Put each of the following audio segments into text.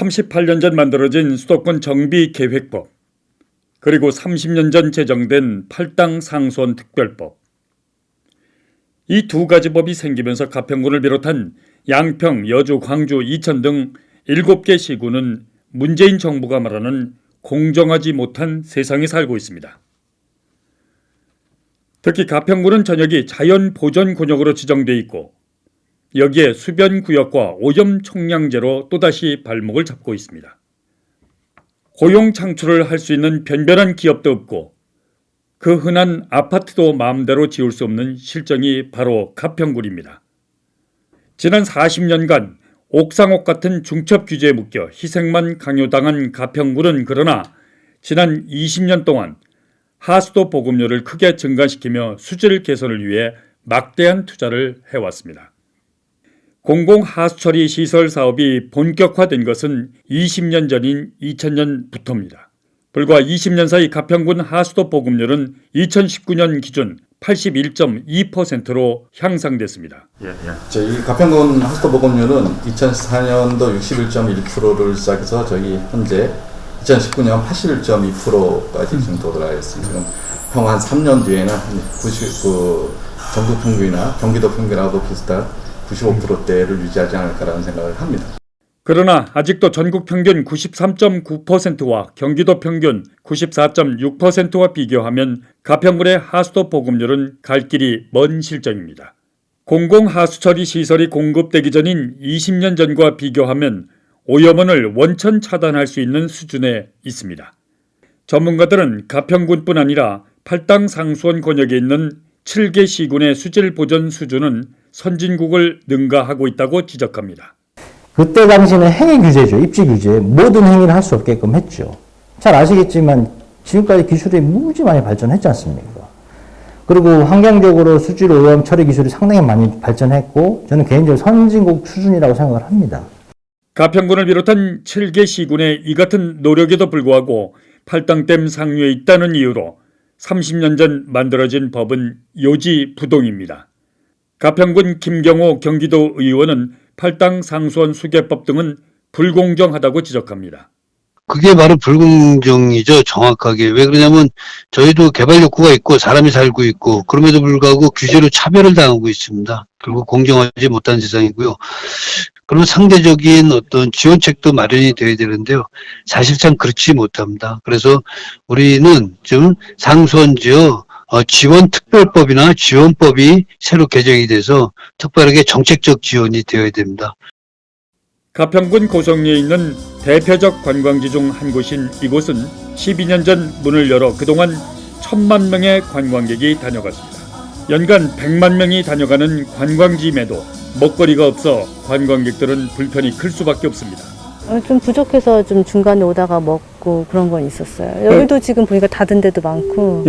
38년 전 만들어진 수도권 정비계획법, 그리고 30년 전 제정된 팔당 상수원 특별법. 이 두 가지 법이 생기면서 가평군을 비롯한 양평, 여주, 광주, 이천 등 7개 시군은 문재인 정부가 말하는 공정하지 못한 세상에 살고 있습니다. 특히 가평군은 전역이 자연보전군역으로 지정돼 있고 여기에 수변구역과 오염총량제로 또다시 발목을 잡고 있습니다. 고용 창출을 할 수 있는 변변한 기업도 없고 그 흔한 아파트도 마음대로 지을 수 없는 실정이 바로 가평군입니다. 지난 40년간 옥상옥 같은 중첩 규제에 묶여 희생만 강요당한 가평군은 그러나 지난 20년 동안 하수도 보급률을 크게 증가시키며 수질 개선을 위해 막대한 투자를 해왔습니다. 공공하수처리 시설 사업이 본격화된 것은 20년 전인 2000년부터입니다. 불과 20년 사이 가평군 하수도 보급률은 2019년 기준 81.2%로 향상됐습니다. 저희 가평군 하수도 보급률은 2014년도 61.1%를 시작해서 저희 현재 2019년 81.2%까지 지금 도달하였습니다. 지금 향후 한 3년 뒤에는 전국 평균이나 경기도 평균하고 비슷한 95%대를 유지하지 않을까라는 생각을 합니다. 그러나 아직도 전국 평균 93.9%와 경기도 평균 94.6%와 비교하면 가평군의 하수도 보급률은 갈 길이 먼 실정입니다. 공공하수처리 시설이 공급되기 전인 20년 전과 비교하면 오염원을 원천 차단할 수 있는 수준에 있습니다. 전문가들은 가평군뿐 아니라 팔당 상수원 권역에 있는 7개 시군의 수질 보전 수준은 선진국을 능가하고 있다고 지적합니다. 그때 당시는 행위 규제죠. 입지 규제. 모든 행위를 할 수 없게끔 했죠. 잘 아시겠지만 지금까지 기술이 무지 많이 발전했지 않습니까? 그리고 환경적으로 수질 오염 처리 기술이 상당히 많이 발전했고 저는 개인적으로 선진국 수준이라고 생각을 합니다. 가평군을 비롯한 7개 시군의 이 같은 노력에도 불구하고 팔당댐 상류에 있다는 이유로 30년 전 만들어진 법은 요지부동입니다. 가평군 김경호 경기도 의원은 팔당 상수원 수계법 등은 불공정하다고 지적합니다. 그게 바로 불공정이죠. 정확하게. 왜 그러냐면 저희도 개발 욕구가 있고 사람이 살고 있고 그럼에도 불구하고 규제로 차별을 당하고 있습니다. 결국 공정하지 못한 세상이고요. 그러면 상대적인 어떤 지원책도 마련이 되어야 되는데요. 사실상 그렇지 못합니다. 그래서 우리는 지금 상수원지역 지원특별법이나 지원법이 새로 개정이 돼서 특별하게 정책적 지원이 되어야 됩니다. 가평군 고성리에 있는 대표적 관광지 중 한 곳인 이곳은 12년 전 문을 열어 그동안 1000만 명의 관광객이 다녀갔습니다. 연간 100만 명이 다녀가는 관광지임에도 먹거리가 없어 관광객들은 불편이 클 수밖에 없습니다. 좀 부족해서 좀 중간에 오다가 먹고 그런 건 있었어요. 여기도 지금 보니까 닫은 데도 많고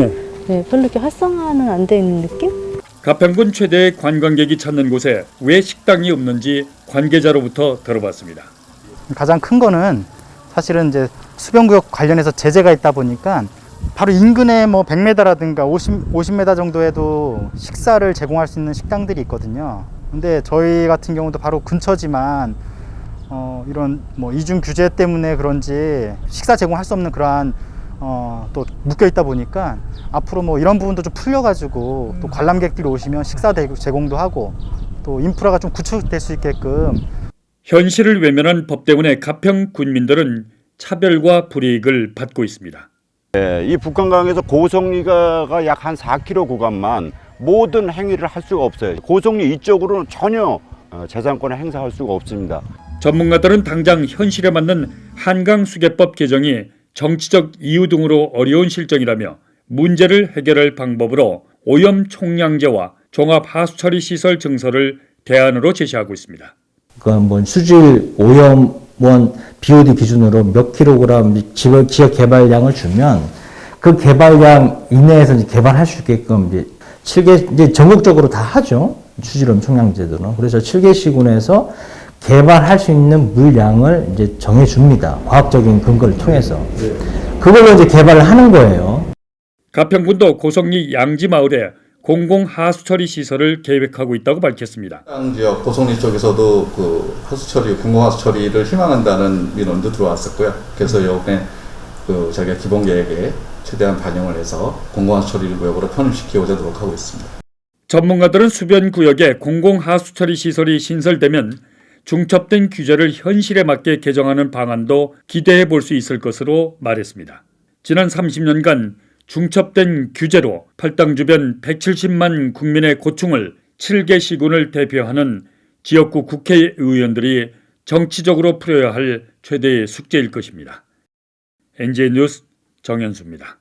네, 별로 이렇게 활성화는 안 돼 있는 느낌? 가평군 최대의 관광객이 찾는 곳에 왜 식당이 없는지 관계자로부터 들어봤습니다. 가장 큰 거는 사실은 이제 수변구역 관련해서 제재가 있다 보니까 바로 인근에 뭐 100m라든가 50m 정도에도 식사를 제공할 수 있는 식당들이 있거든요. 근데 저희 같은 경우도 바로 근처지만 이런 뭐 이중 규제 때문에 그런지 식사 제공할 수 없는 그러한 또 묶여 있다 보니까 앞으로 뭐 이런 부분도 좀 풀려가지고 또 관람객들이 오시면 식사 제공도 하고 또 인프라가 좀 구축될 수 있게끔. 현실을 외면한 법 때문에 가평 군민들은 차별과 불이익을 받고 있습니다. 이 북한강에서 고성리가 약 한 4km 구간만 모든 행위를 할 수가 없어요. 고성리 이쪽으로는 전혀 재산권을 행사할 수가 없습니다. 전문가들은 당장 현실에 맞는 한강수계법 개정이 정치적 이유 등으로 어려운 실정이라며 문제를 해결할 방법으로 오염총량제와 종합하수처리 시설 증서를 대안으로 제시하고 있습니다. 뭐 수질 오염원 BOD 기준으로 몇 킬로그램 지역 개발량을 주면 그 개발량 이내에서 이제 개발할 수 있게끔 이제 전국적으로 다 하죠. 수질 오염 총량제도는. 그래서 7개 시군에서 개발할 수 있는 물량을 이제 정해줍니다. 과학적인 근거를 통해서. 그걸로 이제 개발을 하는 거예요. 가평군도 고성리 양지마을에 공공하수처리 시설을 계획하고 있다고 밝혔습니다. 해당 지역 고성리 쪽에서도 그 하수처리, 공공하수처리를 희망한다는 민원도 들어왔었고요. 그래서 이번에 자기가 기본 계획에 최대한 반영을 해서 공공하수처리 구역으로 편입시키고자 노력하고 있습니다. 전문가들은 수변 구역에 공공하수처리 시설이 신설되면 중첩된 규제를 현실에 맞게 개정하는 방안도 기대해 볼 수 있을 것으로 말했습니다. 지난 30년간 중첩된 규제로 팔당 주변 170만 국민의 고충을 7개 시군을 대표하는 지역구 국회의원들이 정치적으로 풀어야 할 최대의 숙제일 것입니다. NJ 뉴스 정현수입니다.